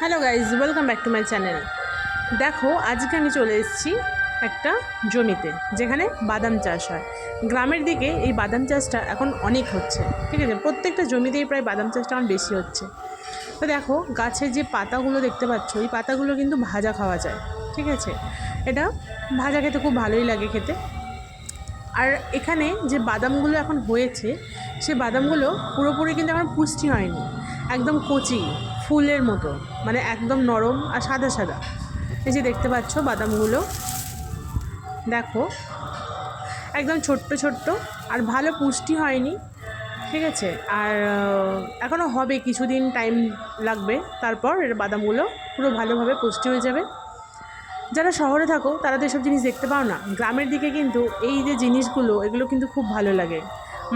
Hello guys, welcome back to my channel. দেখো, আজকে আমি চলে এসেছি একটা জমিতে যেখানে বাদাম চাষ হয়। গ্রামের দিকে এই বাদাম চাষটা এখন অনেক হচ্ছে, ঠিক আছে। প্রত্যেকটা জমিতেই প্রায় বাদাম চাষটা এখন বেশি হচ্ছে। তো দেখো, গাছের যে পাতাগুলো দেখতে পাচ্ছ, এই পাতাগুলো কিন্তু ভাজা খাওয়া যায়, ঠিক আছে। এটা ভাজা খেতে খুব ভালোই লাগে খেতে। আর এখানে যে বাদামগুলো এখন হয়েছে, সে বাদামগুলো পুরোপুরি কিন্তু এখন পুষ্টি হয়নি, একদম কচি ফুলের মতো, মানে একদম নরম আর সাদা সাদা। এই যে দেখতে পাচ্ছ বাদামগুলো, দেখো একদম ছোট্ট ছোট্ট আর ভালো পুষ্টি হয়নি, ঠিক আছে। আর এখনও হবে, কিছুদিন টাইম লাগবে, তারপর এর বাদামগুলো পুরো ভালোভাবে পুষ্টি হয়ে যাবে। যারা শহরে থাকো তারা তো এসব জিনিস দেখতে পাও না। গ্রামের দিকে কিন্তু এই যে জিনিসগুলো, এগুলো কিন্তু খুব ভালো লাগে।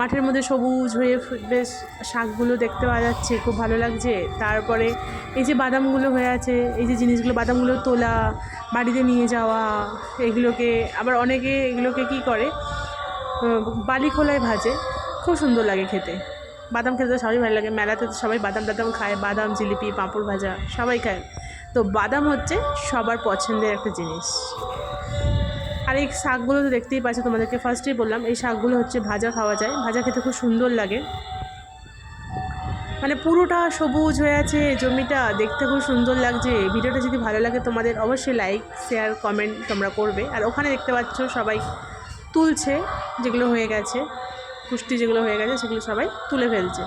মাঠের মধ্যে সবুজ হয়ে বেশ শাকগুলো দেখতে পাওয়া যাচ্ছে, খুব ভালো লাগছে। তারপরে এই যে বাদামগুলো হয়ে আছে, এই যে জিনিসগুলো, বাদামগুলো তোলা, বাড়িতে নিয়ে যাওয়া, এগুলোকে আবার অনেকে এগুলোকে কী করে, বালি খোলায় ভাজে, খুব সুন্দর লাগে খেতে। বাদাম খেতে তো সবাই ভালো লাগে, মেলাতে তো সবাই বাদাম টাদাম খায়, বাদাম জিলিপি পাঁপড় ভাজা সবাই খায়। তো বাদাম হচ্ছে সবার পছন্দের একটা জিনিস। আর এই শাকগুলো তো দেখতেই পাচ্ছ, তোমাদেরকে ফার্স্টেই বললাম, এই শাকগুলো হচ্ছে ভাজা খাওয়া যায়, ভাজা খেতে খুব সুন্দর লাগে। মানে পুরোটা সবুজ হয়ে আছে জমিটা, দেখতে খুব সুন্দর লাগছে। ভিডিওটা যদি ভালো লাগে তোমাদের, অবশ্যই লাইক শেয়ার কমেন্ট তোমরা করবে। আর ওখানে দেখতে পাচ্ছ সবাই তুলছে, যেগুলো হয়ে গেছে পুষ্টি, যেগুলো হয়ে গেছে সেগুলো সবাই তুলে ফেলছে।